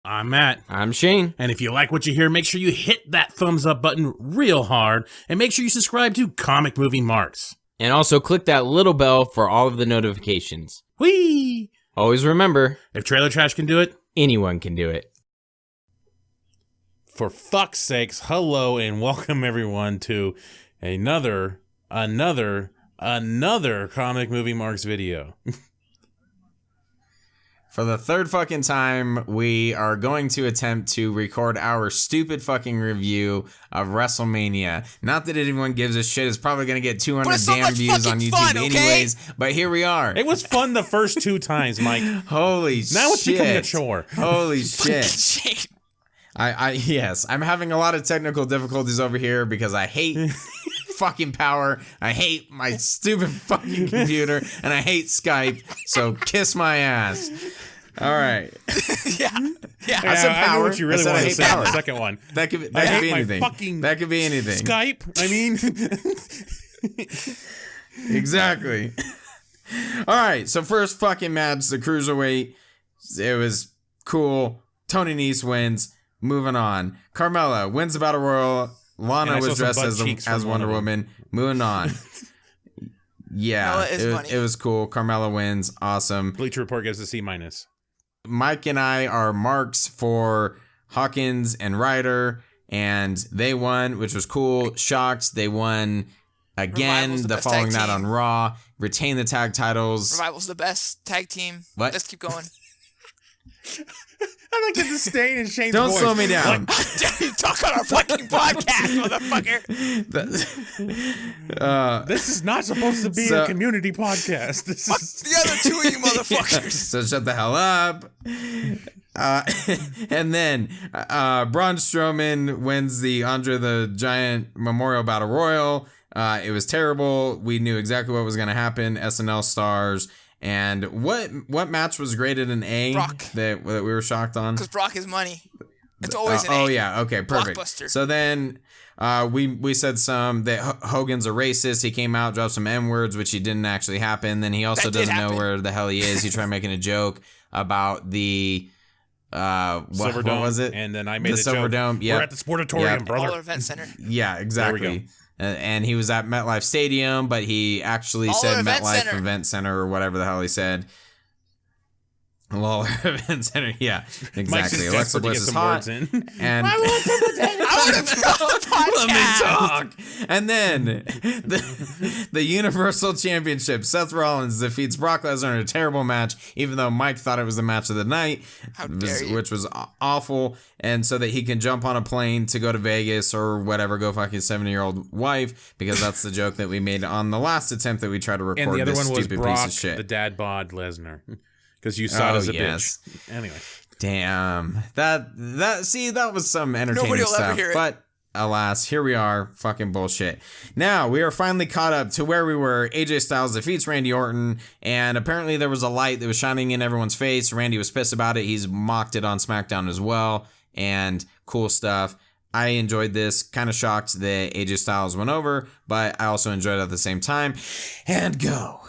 I'm Matt. I'm Shane. And if you like what you hear, make sure you hit that thumbs up button real hard, and make sure you subscribe to Comic Movie Marks. And also click that little bell for all of the notifications. Whee! Always remember, If Trailer Trash can do it, anyone can do it. for fuck's sakes, hello and welcome everyone to another Comic Movie Marks video. For the third fucking time, we are going to attempt to record our stupid fucking review of WrestleMania. Not that anyone gives a shit. It's probably going to get 200 damn views on YouTube anyways. But here we are. It was fun the first two times, Mike. Holy shit. Now it's becoming a chore. Holy shit. Yes, I'm having a lot of technical difficulties over here because I hate fucking power. I hate my stupid fucking computer, and I hate Skype. So kiss my ass. All right. Yeah. I said power. I know what you really want to say in the second one. That could be anything. That could be anything. Skype. I mean, exactly. All right. So first fucking match, the cruiserweight. It was cool. Tony Nese wins. Moving on. Carmella wins the Battle Royal. Lana was dressed as Wonder Woman. Moving on. Yeah, it was cool. Carmella wins. Awesome. Bleacher Report gives a C-. Mike and I are marks for Hawkins and Ryder, and they won, which was cool. Shocked. They won again the following night on Raw. Retain the tag titles. Revival's the best tag team. What? Let's keep going. I like the disdain in Shane's Don't voice. slow me down. You talk on our fucking podcast, motherfucker. This is not supposed to be a community podcast. This is The other two of you motherfuckers. So shut the hell up. And then Braun Strowman wins the Andre the Giant Memorial Battle Royal. It was terrible. We knew exactly what was going to happen. SNL stars. And what match was graded an A? Brock. That we were shocked on? Because Brock is money. It's always an A. Oh, yeah. Okay, perfect. Blockbuster. So then we said that Hogan's a racist. He came out, dropped some M-words, which he didn't actually happen. Then he also doesn't know where the hell he is. He tried making a joke about the... what was it? And then I made the Silver Dome. We're at the Sportatorium, brother. Baller Event Center. Yeah, exactly. There we go. And he was at MetLife Stadium, but he actually said MetLife Event Center or whatever the hell he said. Lawler Event Center, yeah, exactly. Alexa Bliss is hot, and I want to let me talk. And then the Universal Championship, Seth Rollins defeats Brock Lesnar in a terrible match, even though Mike thought it was the match of the night, which was awful. And so that he can jump on a plane to go to Vegas or whatever, go fuck his 70-year-old wife, because that's the joke that we made on the last attempt that we tried to record. And the other this one was stupid Brock, piece of shit. the dad bod Lesnar. Because you saw it as a bitch. Anyway. Damn. That was some entertaining Nobody will stuff. ever hear it. But alas, here we are. Fucking bullshit. Now, we are finally caught up to where we were. AJ Styles defeats Randy Orton, and apparently there was a light that was shining in everyone's face. Randy was pissed about it. He's mocked it on SmackDown as well. And cool stuff. I enjoyed this. Kind of shocked that AJ Styles went over, but I also enjoyed it at the same time. And go.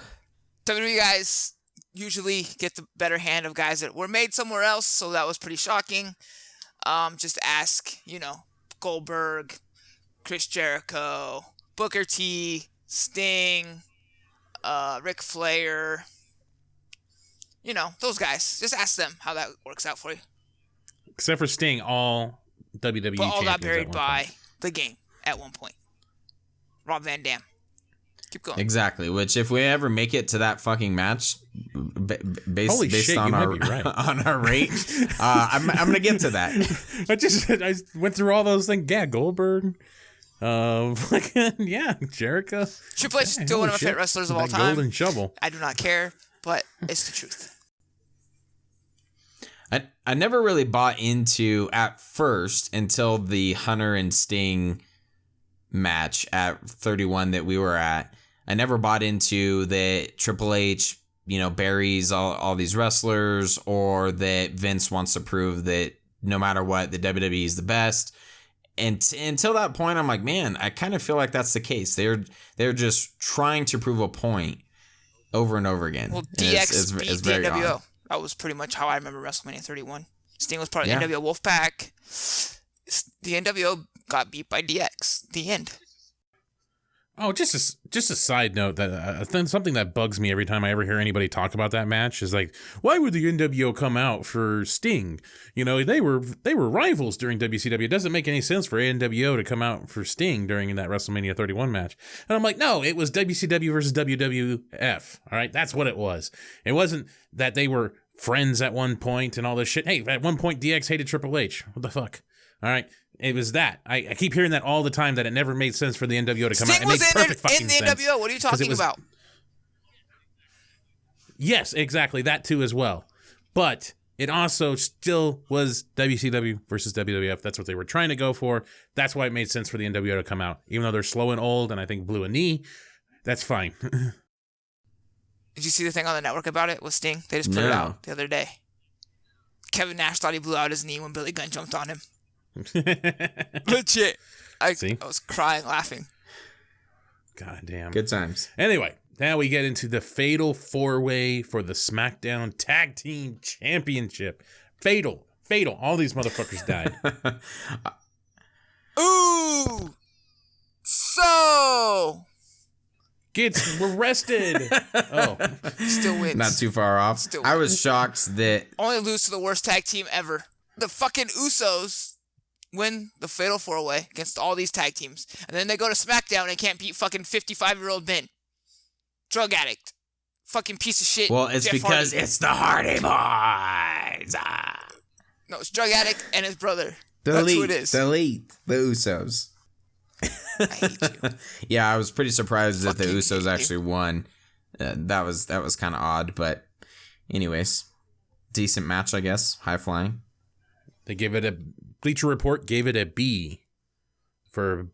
WWE guys usually get the better hand of guys that were made somewhere else, so that was pretty shocking. Just ask, Goldberg, Chris Jericho, Booker T, Sting, Ric Flair. Those guys. Just ask them how that works out for you. Except for Sting, all WWE But all got champions buried by the game at one point. Rob Van Dam. Keep going. Exactly. Which, if we ever make it to that fucking match, based on our on our rate, I'm gonna get to that. I went through all those things. Yeah, Goldberg. Jericho. Triple H is still one of my favorite wrestlers of all time. Golden shovel. I do not care, but it's the truth. I never really bought into at first until the Hunter and Sting match at 31 that we were at. I never bought into that Triple H, buries all these wrestlers, or that Vince wants to prove that no matter what, the WWE is the best. And until that point, I'm like, man, I kind of feel like that's the case. They're just trying to prove a point over and over again. Well, DX beat the NWO. That was pretty much how I remember WrestleMania 31. Sting was part of Yeah. the NWO Wolfpack. The NWO got beat by DX. The end. Oh, just a side note that something that bugs me every time I ever hear anybody talk about that match is like, why would the NWO come out for Sting? You know, they were rivals during WCW. It doesn't make any sense for NWO to come out for Sting during that WrestleMania 31 match. And I'm like, no, it was WCW versus WWF. All right, that's what it was. It wasn't that they were friends at one point and all this shit. Hey, at one point DX hated Triple H. What the fuck? All right. It was that. I keep hearing that all the time, that it never made sense for the NWO to come out. Sting It was makes perfect fucking in the sense. NWO. What are you talking about? Yes, exactly. That too as well. But it also still was WCW versus WWF. That's what they were trying to go for. That's why it made sense for the NWO to come out. Even though they're slow and old and I think blew a knee, that's fine. Did you see the thing on the network about it with Sting? They just put it No. out the other day. Kevin Nash thought he blew out his knee when Billy Gunn jumped on him. Legit. I was crying, laughing. God damn. Good times. Anyway, now we get into the fatal 4-way for the SmackDown Tag Team Championship. Fatal. All these motherfuckers died. Ooh! So! Gets arrested. Oh. Still wins. Not too far off. Still I was shocked that Only lose to the worst tag team ever. The fucking Usos win the Fatal 4-Way against all these tag teams. And then they go to SmackDown and can't beat fucking 55-year-old Ben. Drug addict. Fucking piece of shit. well, it's Jeff because Hardy. it's the Hardy Boys. No, it's drug addict and his brother. The That's elite, who it is. the elite, the Usos. I hate you. Yeah, I was pretty surprised that the Fucking Usos hate you. actually won. That was kind of odd, but anyways, decent match, I guess. High flying. They give it a... Bleacher Report gave it a B for...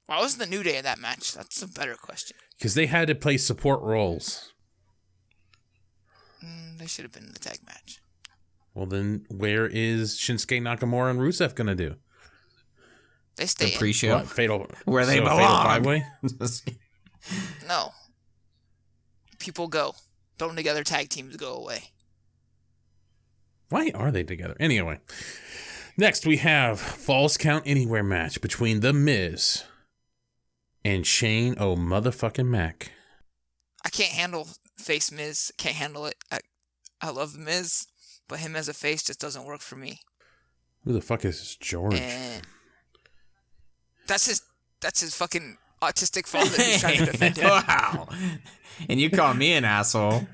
Why wasn't the New Day in that match? That's a better question. Because they had to play support roles. They should have been in the tag match. Well, then where is Shinsuke Nakamura and Rusev going to do? They stay The in. pre-show. What, fatal... Where they Fatal belong. 5-way? No. People go. Throw them together, tag teams go away. Why are they together? Anyway. Next, we have Falls Count Anywhere match between The Miz and Shane O'Motherfucking Mac. I can't handle face Miz. Can't handle it. I love the Miz, but him as a face just doesn't work for me. Who the fuck is George? And that's his fucking autistic father who's trying to defend him. Wow. And you call me an asshole.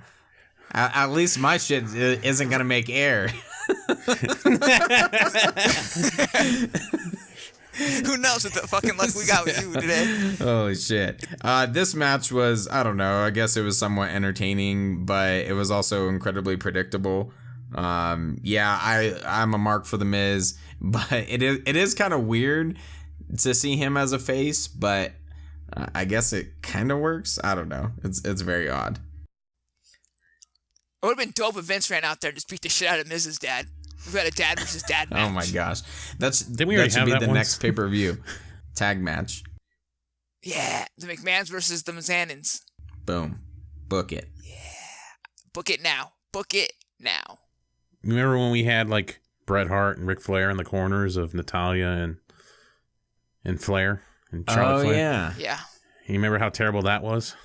At least my shit isn't going to make air. Who knows what the fucking luck we got with you today? Holy shit. This match was, I don't know, I guess it was somewhat entertaining, but it was also incredibly predictable. Yeah, I'm a mark for The Miz, but it is kind of weird to see him as a face, but I guess it kind of works. I don't know. It's very odd. It would have been dope if Vince ran out there and just beat the shit out of Miz's dad. We had a dad versus dad match. Oh my gosh. Didn't we already that should have be that the once? next pay-per-view. Tag match. Yeah, the McMahons versus the Mazanins. Boom. Book it. Book it now. Book it now. Remember when we had like Bret Hart and Ric Flair in the corners of Natalia and Flair and Charlotte Flair? Yeah. Yeah. You remember how terrible that was?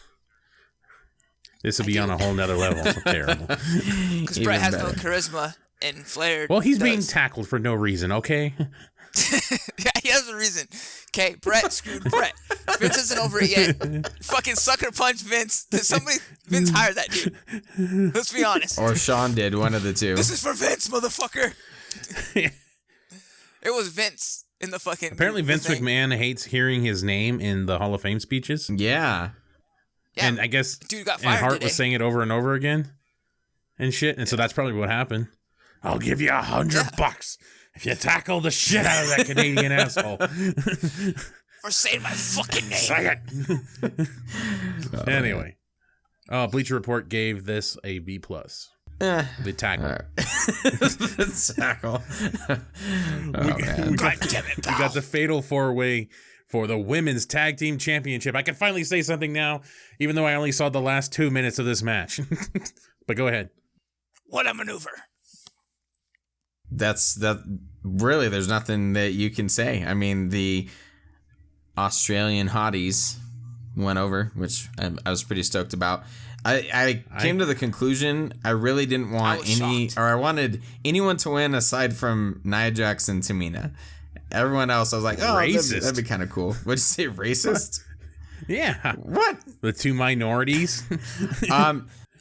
This would be on a whole nother level of terrible. Because Even Brett has better. no charisma and Flair Well, he's being does. tackled for no reason, okay? Yeah, he has a reason. Okay, Brett screwed Brett. Vince isn't over it yet. Fucking sucker punch Vince. Vince hired that dude. Let's be honest. Or Sean did, one of the two. This is for Vince, motherfucker. It was Vince in the fucking. Apparently, Vince thing. McMahon hates hearing his name in the Hall of Fame speeches. Yeah. Yeah, And I guess dude got and fired Hart today. was saying it over and over again and shit. And so that's probably what happened. I'll give you $100 if you tackle the shit out of that Canadian asshole. For saying my fucking name. Say it. Anyway, Bleacher Report gave this a B+. The tackle. All right. Tackle. We got the fatal 4-way for the Women's Tag Team Championship. I can finally say something now, even though I only saw the last 2 minutes of this match. But go ahead. What a maneuver. that. Really, there's nothing that you can say. I mean, the Australian hotties went over, which I was pretty stoked about. I came to the conclusion I really didn't want I wanted anyone to win aside from Nia Jax and Tamina. Everyone else, I was like, oh, that'd be kind of cool. What'd you say, racist? Yeah. What? The two minorities?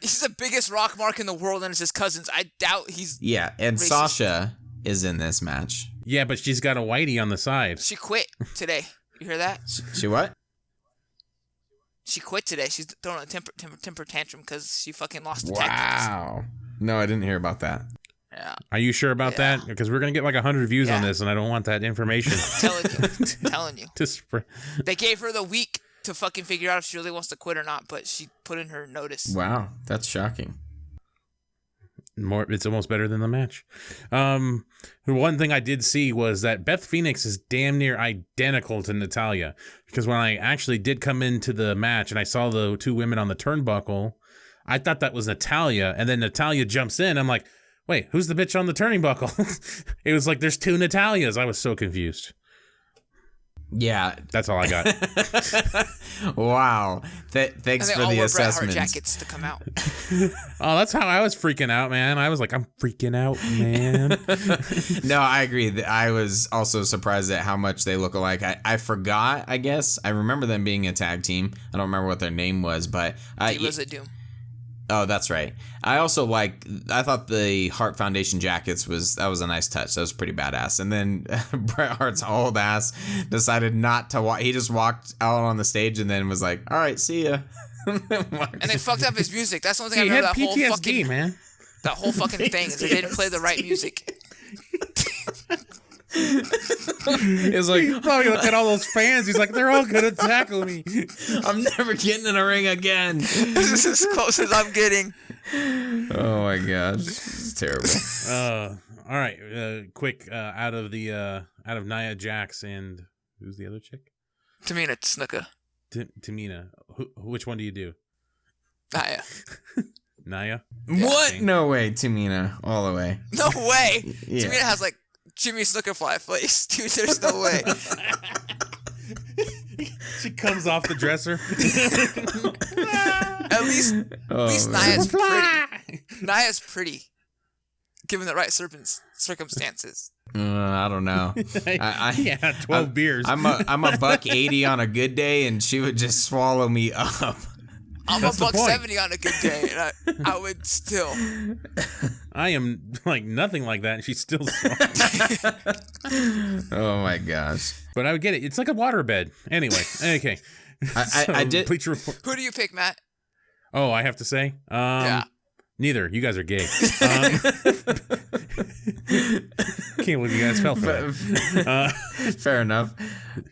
He's the biggest rock mark in the world, and it's his cousins. I doubt he's and racist. Sasha is in this match. Yeah, but she's got a whitey on the side. She quit today. You hear that? She what? She quit today. She's throwing a temper tantrum because she fucking lost the tag titles. Wow. No, I didn't hear about that. Yeah. Are you sure about that? Because we're going to get like 100 views on this, and I don't want that information. telling you. They gave her the week to fucking figure out if she really wants to quit or not, but she put in her notice. Wow, that's shocking. It's almost better than the match. The one thing I did see was that Beth Phoenix is damn near identical to Natalya, because when I actually did come into the match and I saw the two women on the turnbuckle, I thought that was Natalya, and then Natalya jumps in. I'm like, wait, who's the bitch on the turnbuckle? It was like there's two Natalyas. I was so confused. Yeah, that's all I got. Wow, thanks for the assessment. Jackets to come out. Oh, that's how I was freaking out, man. I was like, I'm freaking out, man. No, I agree. I was also surprised at how much they look alike. I forgot. I guess I remember them being a tag team. I don't remember what their name was, but Divas at Doom. Oh, that's right. I thought the Hart Foundation jackets was a nice touch. That was pretty badass. And then Bret Hart's old ass decided not to walk. He just walked out on the stage and then was like, all right, see ya. And they fucked up his music. That's the only thing I remember. He had PTSD, man. That whole fucking thing is they didn't play the right music. It's like, oh, look at all those fans. He's like, they're all gonna tackle me. I'm never getting in a ring again. This is as close as I'm getting. Oh my gosh, it's terrible. All right, quick. Out of Nia Jax and who's the other chick? Tamina Snuka. Tamina. Which one do you do? Nia. Nia? What? Yeah. No way, Tamina. All the way. No way. Yeah. Tamina has like Jimmy Snuka fly face, dude. There's no way. She comes off the dresser. At least Nia's pretty. Nia's pretty, given the right circumstances. I don't know. Yeah, 12 beers. I'm a $180 on a good day, and she would just swallow me up. I'm a $170 on a good day, and I would still. I am like nothing like that, and she's still. Oh my gosh! But I would get it. It's like a waterbed. Anyway, okay. I did. Bleacher Report. Who do you pick, Matt? Oh, I have to say. Yeah. Neither. You guys are gay. Can't believe you guys fell for that. Fair enough.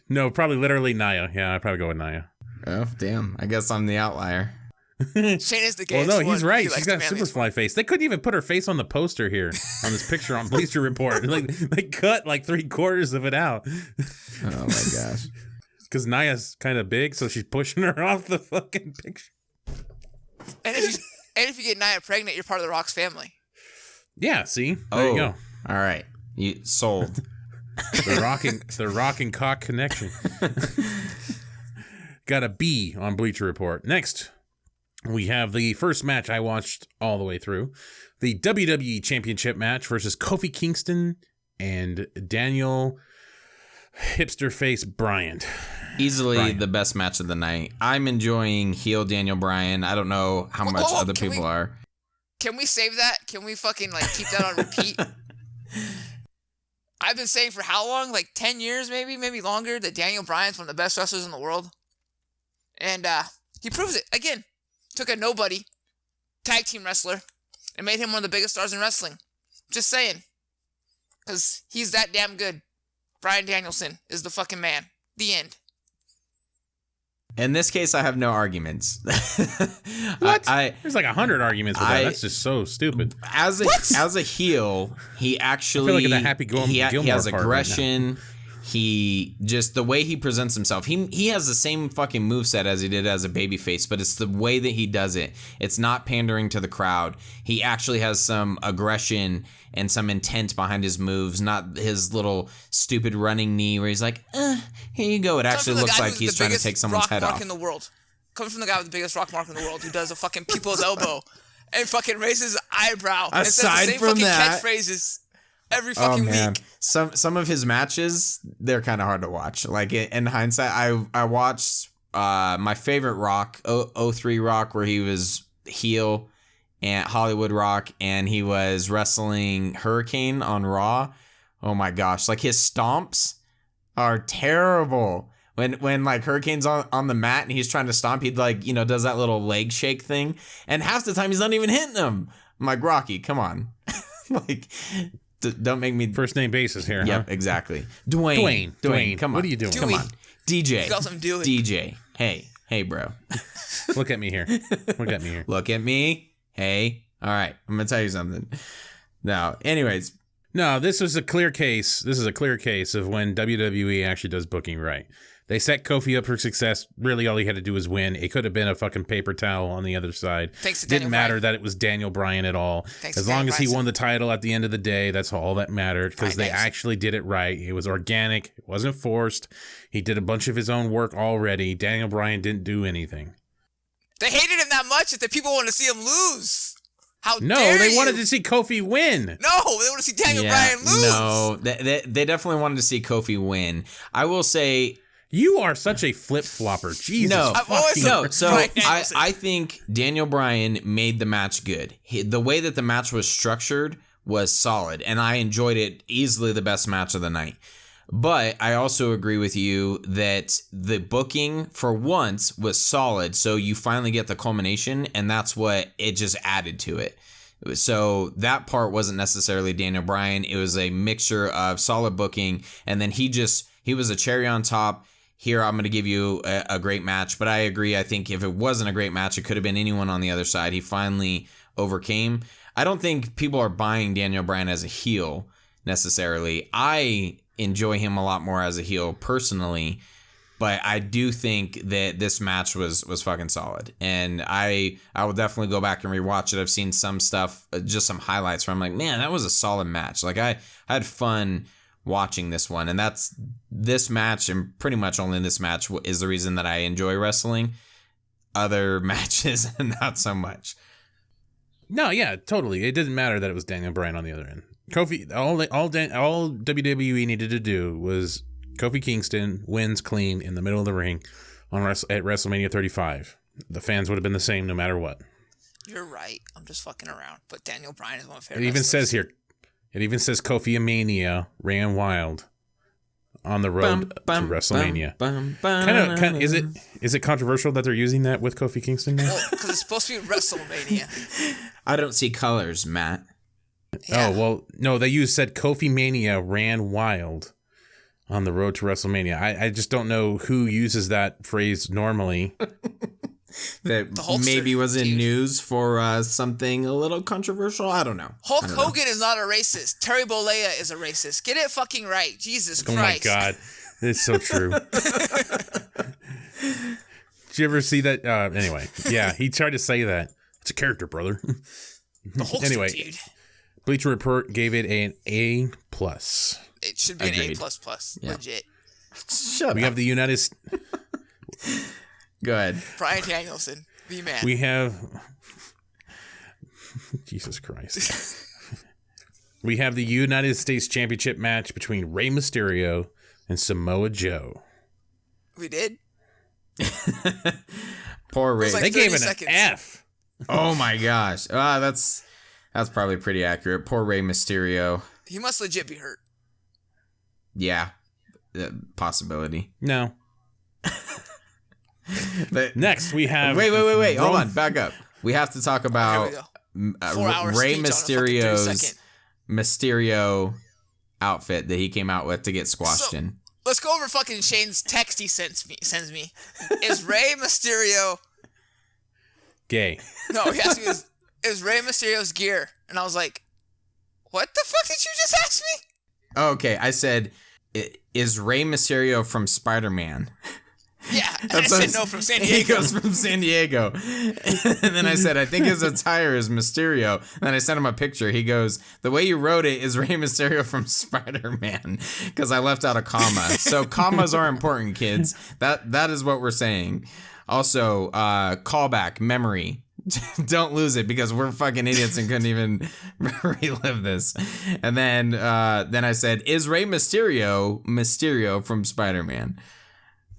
No, probably literally Nia. Yeah, I'd probably go with Nia. Oh, damn. I guess I'm the outlier. Shane is the gayest one. Well, no, he's right. She's got Superfly face. They couldn't even put her face on the poster here on this picture on Bleacher Report. Like they cut like 3/4 of it out. Oh my gosh. Because Nia's kind of big, so she's pushing her off the fucking picture. And if you get Nia pregnant, you're part of the Rock's family. Yeah, see? There you go. All right. You sold. The rocking cock connection. Got a B on Bleacher Report. Next, we have the first match I watched all the way through. The WWE Championship match versus Kofi Kingston and Daniel Hipster Face Bryant. Easily the best match of the night. I'm enjoying heel Daniel Bryan. I don't know how much other people are. Can we save that? Can we fucking like keep that on repeat? I've been saying for how long? Like 10 years maybe longer, that Daniel Bryan's one of the best wrestlers in the world. And he proves it. Again, took a nobody, tag team wrestler, and made him one of the biggest stars in wrestling. Just saying. Because he's that damn good. Bryan Danielson is the fucking man. The end. In this case, I have no arguments. What? There's like 100 arguments with that. That's just so stupid. As a heel, he actually I feel like in the Happy Gilmore he has part aggression. Right he just the way he presents himself. He has the same fucking moveset as he did as a babyface, but it's the way that he does it. It's not pandering to the crowd. He actually has some aggression and some intent behind his moves, not his little stupid running knee where he's like, here you go. It actually looks like he's trying to take someone's head off. In the world. Coming from the guy with the biggest rock mark in the world who does a fucking people's elbow and fucking raises his eyebrow and says the same fucking catchphrases every fucking week. Some of his matches, they're kind of hard to watch. Like in hindsight, I watched my favorite Rock, 03 Rock, where he was heel, and Hollywood Rock, and he was wrestling Hurricane on Raw. Oh my gosh, like his stomps are terrible. When like Hurricane's on the mat and he's trying to stomp, he'd like, does that little leg shake thing. And half the time he's not even hitting him. I'm like, Rocky, come on. Like, don't make me... First name basis here, Yep, huh? exactly. Dwayne, come on. What are you doing? Come on. DJ. You got some Dewey. DJ. Hey, bro. Look at me here. Look at me. Hey. All right, I'm going to tell you something. Now, anyways... No, this is a clear case. This is a clear case of when WWE actually does booking right. They set Kofi up for success. Really, all he had to do was win. It could have been a fucking paper towel on the other side. Thanks to Didn't Daniel matter Bryan. that it was Daniel Bryan at all. Thanks as to long Daniel as he Bryan. won the title at the end of the day, that's all that mattered because they actually did it right. It was organic. It wasn't forced. He did a bunch of his own work already. Daniel Bryan didn't do anything. They hated him that much that the people wanted to see him lose. How No, dare they you? wanted to see Kofi win. No, they want to see Daniel Bryan lose. No, they definitely wanted to see Kofi win. I will say... You are such a flip-flopper. Jesus. No, I've always so Bryan Danielson. I think Daniel Bryan made the match good. The way that the match was structured was solid, and I enjoyed it. Easily the best match of the night. But I also agree with you that the booking for once was solid, so you finally get the culmination, and that's what it just added to it. So that part wasn't necessarily Daniel Bryan. It was a mixture of solid booking, and then he was a cherry on top. Here, I'm going to give you a great match. But I agree. I think if it wasn't a great match, it could have been anyone on the other side. He finally overcame. I don't think people are buying Daniel Bryan as a heel necessarily. I enjoy him a lot more as a heel personally. But I do think that this match was fucking solid. And I will definitely go back and rewatch it. I've seen some stuff, just some highlights where I'm like, man, that was a solid match. Like I had fun watching this one, and that's this match, and pretty much only this match is the reason that I enjoy wrestling. Other matches, not so much. No, yeah, totally. It didn't matter that it was Daniel Bryan on the other end. Kofi, all WWE needed to do was Kofi Kingston wins clean in the middle of the ring at WrestleMania 35. The fans would have been the same no matter what. You're right. I'm just fucking around. But Daniel Bryan is one of my It favorite even wrestlers. says here, Kofi Mania ran wild on the road to WrestleMania. Kind of, is it controversial that they're using that with Kofi Kingston now? Well, because it's supposed to be WrestleMania. I don't see colors, Matt. Yeah. Oh, well, no, they said Kofi Mania ran wild on the road to WrestleMania. I just don't know who uses that phrase normally. That Hulkster, maybe was in dude. news for something a little controversial. I don't know. Hulk Hogan is not a racist. Terry Bollea is a racist. Get it fucking right. Jesus Oh my Christ. God. It's so true. Did you ever see that? Anyway, yeah, he tried to say that. It's a character, brother. The Hulkster, Anyway. dude. Bleacher Report gave it an A+. It should be Agreed. an A++. Yeah. Legit. Shut We up. have the United... Go ahead. Bryan Danielson, the man. We have... Jesus Christ. We have the United States Championship match between Rey Mysterio and Samoa Joe. We did? Poor Ray. was like They gave it 30 an seconds. F. Oh my gosh. That's probably pretty accurate. Poor Rey Mysterio. He must legit be hurt. Yeah. Possibility. No. But Next, we have... wait. Hold Roman- on. Back up. We have to talk Here about we go. 4 hours Rey speech on a fucking 30 second. Mysterio outfit that he came out with to get squashed So- in. Let's go over fucking Shane's text he sends me. Is Rey Mysterio... Gay. No, he asked me, is Rey Mysterio's gear? And I was like, what the fuck did you just ask me? Okay, I said, Is Rey Mysterio from Spider-Man? Yeah, and I said no from San Diego. He goes from San Diego. And then I said, I think his attire is Mysterio. And then I sent him a picture. He goes, the way you wrote it is Rey Mysterio from Spider-Man, because I left out a comma. So commas are important, kids. That is what we're saying. Also, callback, memory. Don't lose it, because we're fucking idiots and couldn't even relive this. And then I said, is Rey Mysterio from Spider-Man?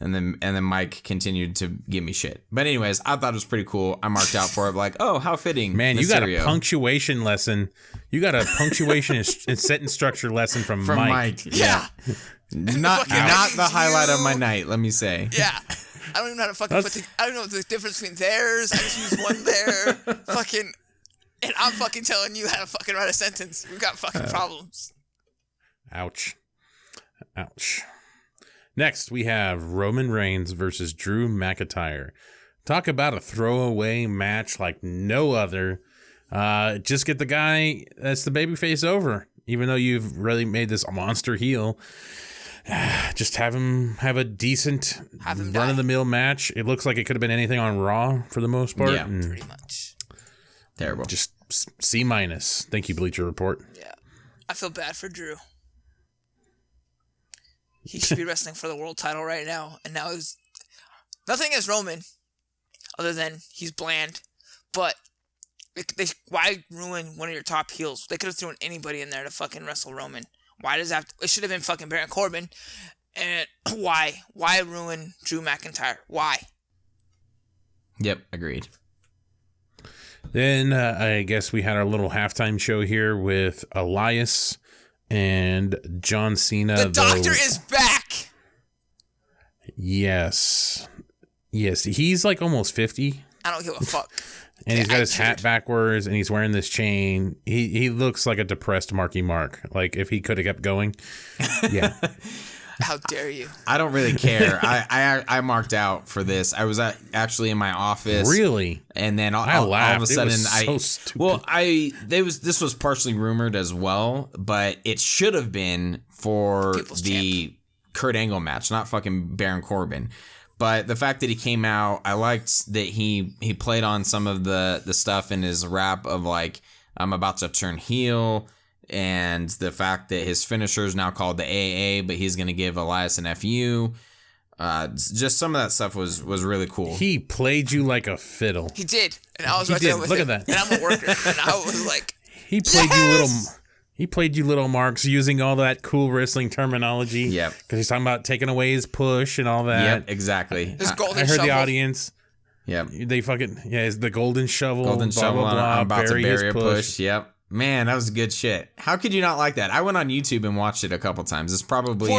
And then Mike continued to give me shit. But anyways, I thought it was pretty cool. I marked out for it, like, oh, how fitting. Man, Mysterio. you got a punctuation lesson. You got a punctuation and sentence structure lesson from Mike. Yeah. Not the highlight of my night, let me say. Yeah. I don't even know how to fucking I don't know the difference between theirs. I just use one there. Fucking. And I'm fucking telling you how to fucking write a sentence. We've got fucking problems. Ouch. Next, we have Roman Reigns versus Drew McIntyre. Talk about a throwaway match like no other. Just get the guy that's the babyface over, even though you've really made this a monster heel. Just have him have a decent run-of-the-mill match. It looks like it could have been anything on Raw for the most part. Yeah, pretty much. Terrible. Just C-. Thank you, Bleacher Report. Yeah. I feel bad for Drew. He should be wrestling for the world title right now. And now he's... Nothing against Roman, other than he's bland. But why ruin one of your top heels? They could have thrown anybody in there to fucking wrestle Roman. Why does that... It should have been fucking Baron Corbin. And why? Why ruin Drew McIntyre? Why? Yep, agreed. Then I guess we had our little halftime show here with Elias and John Cena. The doctor is back. Yes. He's like almost 50. I don't give a fuck. And he's got his hat backwards and he's wearing this chain. He looks like a depressed Marky Mark. Like if he could have kept going. Yeah. How dare you? I don't really care. I marked out for this. I was actually in my office. Really? And then I laughed. all of a sudden, it was so stupid. This was partially rumored as well, but it should have been for People's the champ. Kurt Angle match, not fucking Baron Corbin. But the fact that he came out, I liked that he played on some of the stuff in his rap of like, I'm about to turn heel. And the fact that his finisher is now called the AA, but he's going to give Elias an FU. Just some of that stuff was really cool. He played you like a fiddle. He did. And I was right there with Look him. at that. And I'm a worker. And I was like, He played you little marks using all that cool wrestling terminology. Yep. Because he's talking about taking away his push and all that. Yep, exactly. His golden I heard shovel. the audience. Yep. They fucking, it's the golden shovel. Golden blah, shovel. blah, blah, I'm about to bury his a push. Yep. Man, that was good shit. How could you not like that? I went on YouTube and watched it a couple times. It's probably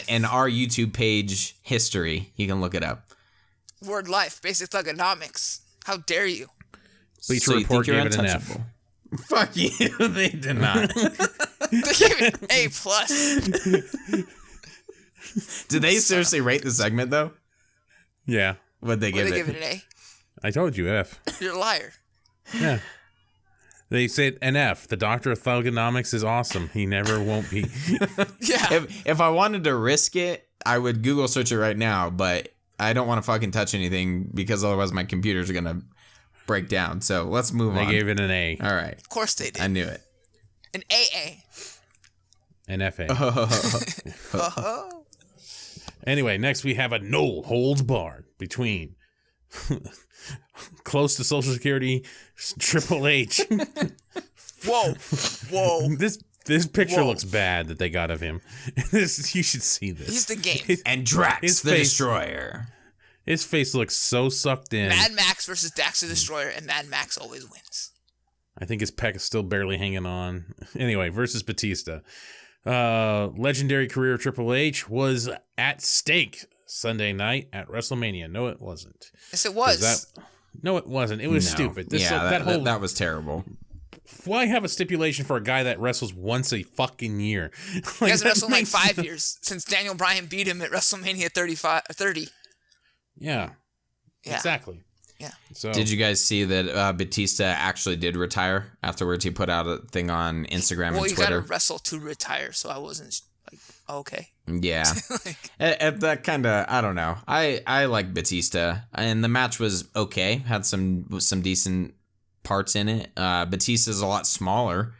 in our YouTube page history. You can look it up. Word life. Basic thugonomics. How dare you? Bleacher Report gave it an F. Fuck you. They did not. They gave it A+. Did they seriously rate the segment, though? Yeah. What'd they give it? They give it an A? I told you F. You're a liar. Yeah. They said an F. The Doctor of Thugonomics is awesome. He never won't be. Yeah. If I wanted to risk it, I would Google search it right now, but I don't want to fucking touch anything because otherwise my computer's going to break down. So let's move on. They gave it an A. All right. Of course they did. I knew it. An AA. An FA. Oh. Anyway, next we have a no holds barred between close to Social Security Triple H. Whoa. This picture Whoa. looks bad that they got of him. You should see this. He's the game. And Drax His the face- Destroyer. His face looks so sucked in. Mad Max versus Dax the Destroyer, and Mad Max always wins. I think his pec is still barely hanging on. Anyway, versus Batista. Legendary career of Triple H was at stake Sunday night at WrestleMania. No, it wasn't. Yes, it was. No, it wasn't. It was stupid. That was terrible. Why have a stipulation for a guy that wrestles once a fucking year? He hasn't wrestled in like 5 years since Daniel Bryan beat him at WrestleMania 30. Yeah. Exactly. Yeah. So Did you guys see that Batista actually did retire afterwards? He put out a thing on Instagram Well, and you gotta Twitter. wrestle to retire, so I wasn't like. okay. Yeah. Like, That kind of, I don't know. I like Batista, and the match was okay. Had some decent parts in it. Batista's a lot smaller,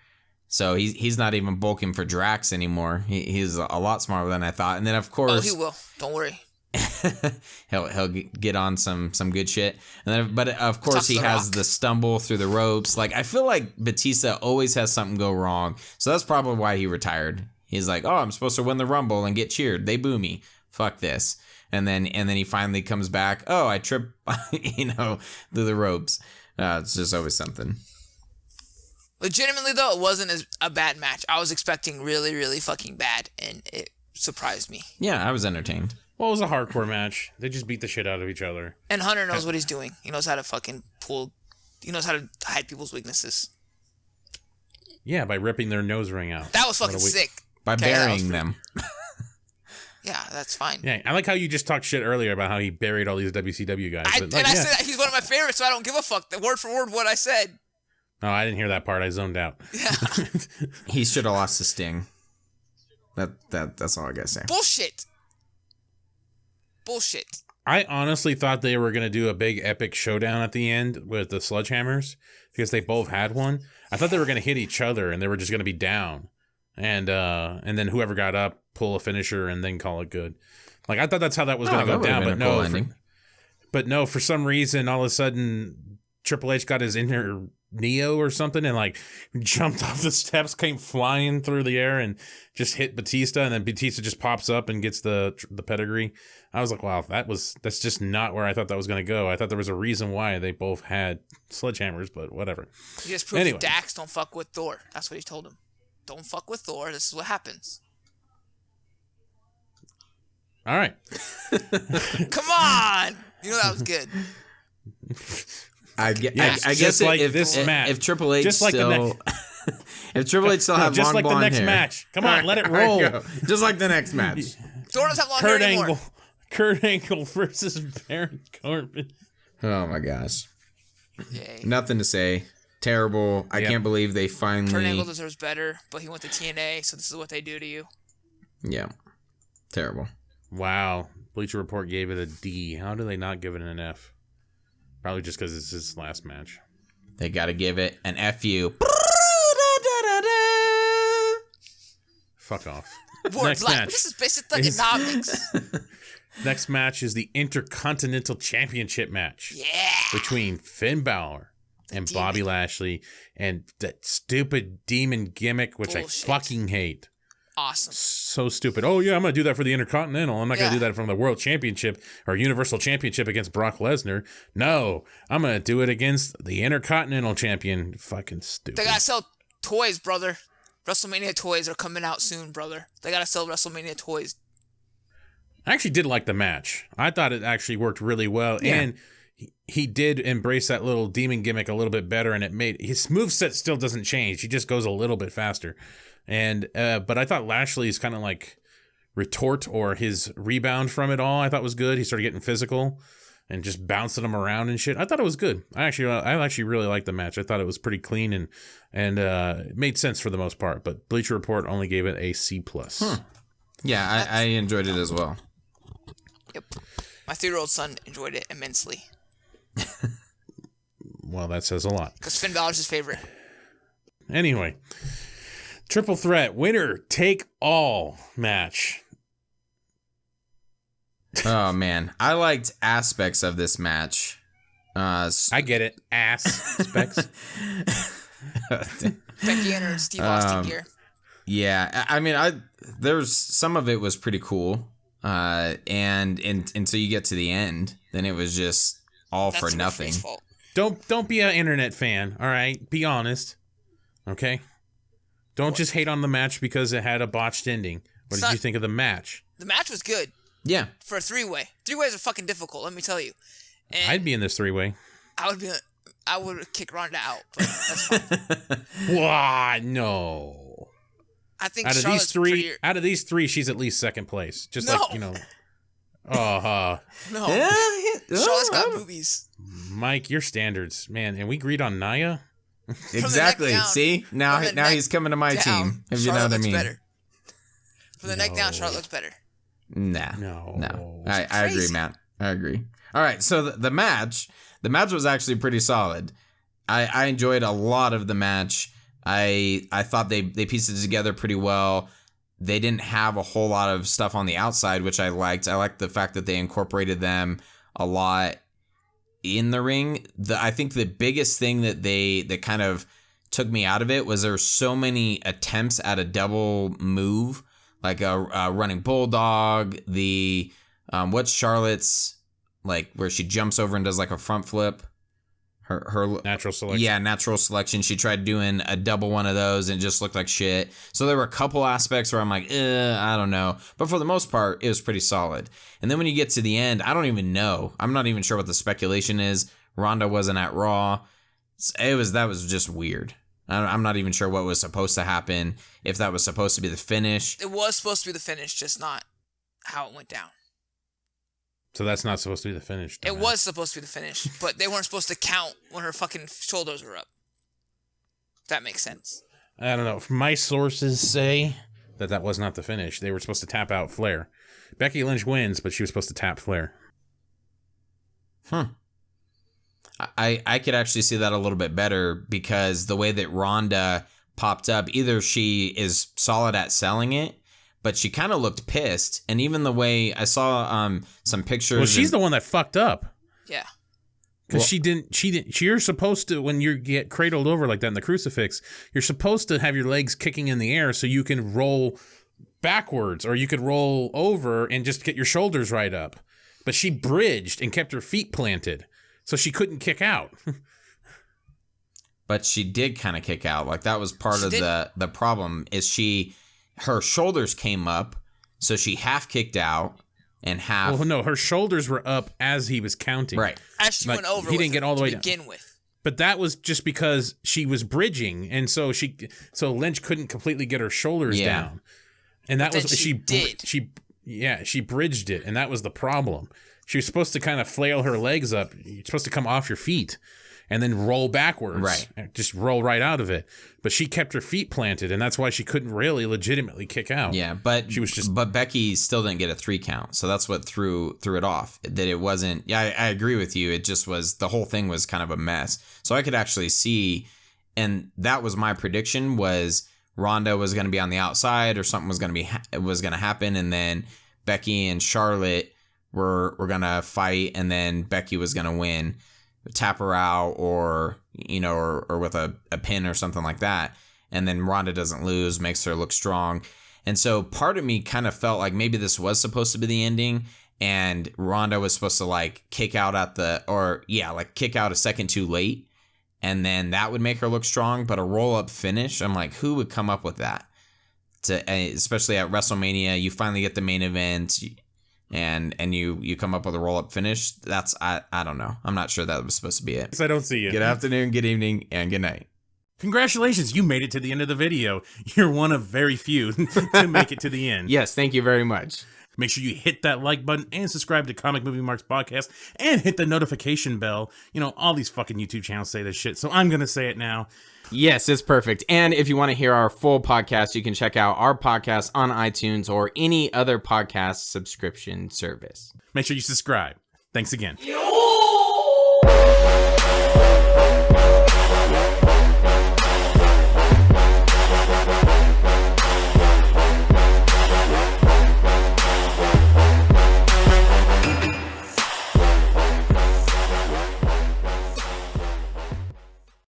so he's not even bulking for Drax anymore. He's a lot smaller than I thought. And then of course, he will. Don't worry. he'll get on some good shit. And then, but of course Tough he as a has rock. the stumble through the ropes. Like I feel like Batista always has something go wrong. So that's probably why he retired. He's like, oh, I'm supposed to win the Rumble and get cheered. They boo me. Fuck this. And then he finally comes back. Oh, I trip, through the ropes. It's just always something. Legitimately, though, it wasn't a bad match. I was expecting really, really fucking bad, and it surprised me. Yeah, I was entertained. Well, it was a hardcore match. They just beat the shit out of each other. And Hunter knows what he's doing. He knows how to fucking pull. He knows how to hide people's weaknesses. Yeah, by ripping their nose ring out. That was fucking sick. By Okay, burying them. Yeah, that's fine. Yeah, I like how you just talked shit earlier about how he buried all these WCW guys. I but, said that he's one of my favorites, so I don't give a fuck. The word for word what I said. No, I didn't hear that part. I zoned out. Yeah. He should have lost the Sting. That's all I gotta say. Bullshit. I honestly thought they were going to do a big epic showdown at the end with the sledgehammers because they both had one. I thought they were going to hit each other and they were just going to be down. And then whoever got up, pull a finisher and then call it good. Like I thought that's how that was going to go down, but no, for some reason all of a sudden Triple H got his inner Neo or something and like jumped off the steps, came flying through the air and just hit Batista, and then Batista just pops up and gets the pedigree. I was like, wow, that's just not where I thought that was going to go. I thought there was a reason why they both had sledgehammers, but whatever. He just proved to Dax don't fuck with Thor. That's what he told him. Don't fuck with Thor. This is what happens. All right. Come on. You know that was good. I guess like if this match, if Triple H just like still, if Triple H still had just long like the blonde next hair. match. Come on, let it roll. Just like the next match. Thor doesn't have long hair anymore. Kurt Angle versus Baron Corbin. Oh my gosh. Yay. Nothing to say. Terrible. I can't believe they Kurt finally. Angle deserves better, but he went to TNA, so this is what they do to you. Yeah. Terrible. Wow. Bleacher Report gave it a D. How do they not give it an F? Probably just because it's his last match. They got to give it an FU. Fuck off. Next match. This is basic thugonomics. Next match is the Intercontinental Championship match. Yeah. Between Finn Balor and Bobby Lashley and that stupid demon gimmick, which Bullshit. I fucking hate. Awesome. So stupid. Oh, yeah, I'm going to do that for the Intercontinental. I'm not going to do that from the World Championship or Universal Championship against Brock Lesnar. No, I'm going to do it against the Intercontinental Champion. Fucking stupid. They got to sell toys, brother. WrestleMania toys are coming out soon, brother. They got to sell WrestleMania toys. I actually did like the match. I thought it actually worked really well. Yeah. And he did embrace that little demon gimmick a little bit better, and it made his moveset still doesn't change. He just goes a little bit faster. And but I thought Lashley's kind of like retort or his rebound from it all, I thought was good. He started getting physical and just bouncing him around and shit. I thought it was good. I actually really liked the match. I thought it was pretty clean and it made sense for the most part. But Bleacher Report only gave it a C+. Yeah, I enjoyed it as well. Yep. My 3-year-old son enjoyed it immensely. Well, that says a lot. Because Finn Balor's his favorite. Anyway, triple threat, winner take all match. Oh man, I liked aspects of this match. I get it, ass specs. Becky and her Steve Austin gear. Yeah, I mean, there's some of it was pretty cool, and until you get to the end, then it was just all for nothing. Don't be an internet fan, all right? Be honest, okay? Don't just hate on the match because it had a botched ending. What did you think of the match? The match was good. Yeah. For a 3-way. 3-ways are fucking difficult, let me tell you. And I'd be in this 3-way. I would kick Ronda out, but that's fine. Why? No. I think out of these three, she's at least second place. Just no. like, No. Charlotte's got boobies. Mike, your standards, man. And we agreed on Nia? Exactly. See? Now he's coming to my team, if you know what I mean. Better. From the neck down, Charlotte looks better. Nah. No. I agree, Matt. I agree. All right, so the match was actually pretty solid. I enjoyed a lot of the match. I thought they pieced it together pretty well. They didn't have a whole lot of stuff on the outside, which I liked. I liked the fact that they incorporated them a lot in the ring. I think the biggest thing that kind of took me out of it was there were so many attempts at a double move, like a running bulldog. What's Charlotte's, like, where she jumps over and does like a front flip. Her natural selection. Yeah, natural selection. She tried doing a double one of those and it just looked like shit. So there were a couple aspects where I'm like, I don't know. But for the most part, it was pretty solid. And then when you get to the end, I don't even know. I'm not even sure what the speculation is. Ronda wasn't at Raw. That was just weird. I'm not even sure what was supposed to happen. If that was supposed to be the finish. It was supposed to be the finish, just not how it went down. So that's not supposed to be the finish. It was supposed to be the finish, but they weren't supposed to count when her fucking shoulders were up. If that makes sense. I don't know. My sources say that was not the finish. They were supposed to tap out Flair. Becky Lynch wins, but she was supposed to tap Flair. I could actually see that a little bit better because the way that Ronda popped up, either she is solid at selling it, but she kind of looked pissed. And even the way I saw some pictures. Well, she's the one that fucked up. Yeah. Because you're supposed to, when you get cradled over like that in the crucifix, you're supposed to have your legs kicking in the air so you can roll backwards, or you could roll over and just get your shoulders right up. But she bridged and kept her feet planted, so she couldn't kick out. But she did kind of kick out. Like, that was part of the problem, is her shoulders came up, so she half kicked out and half. Well, no, her shoulders were up as he was counting. Right. As she went over, he didn't get all the way to down. begin with. But that was just because she was bridging, and so Lynch couldn't completely get her shoulders down, and that was she bridged it, and that was the problem. She was supposed to kind of flail her legs up. You're supposed to come off your feet and then roll backwards. Right. Just roll right out of it. But she kept her feet planted, and that's why she couldn't really legitimately kick out. Yeah, but she was just. But Becky still didn't get a 3 count, so that's what threw it off. That it wasn't. Yeah, I agree with you. It just was, the whole thing was kind of a mess. So I could actually see, and that was my prediction, was Ronda was going to be on the outside, or something was going to happen, and then Becky and Charlotte were going to fight, and then Becky was going to win, tap her out, or with a pin or something like that. And then Ronda doesn't lose, makes her look strong. And so part of me kind of felt like maybe this was supposed to be the ending, and Ronda was supposed to like kick out kick out a second too late, and then that would make her look strong. But a roll-up finish, I'm like, who would come up with that? Especially at WrestleMania, you finally get the main event, and you come up with a roll-up finish. That's, I don't know. I'm not sure that was supposed to be it. I don't see it. Good afternoon, good evening, and good night. Congratulations, you made it to the end of the video. You're one of very few to make it to the end. Yes, thank you very much. Make sure you hit that like button and subscribe to Comic Movie Marks Podcast and hit the notification bell. You know, all these fucking YouTube channels say this shit, so I'm going to say it now. Yes, it's perfect. And if you want to hear our full podcast, you can check out our podcast on iTunes or any other podcast subscription service. Make sure you subscribe. Thanks again.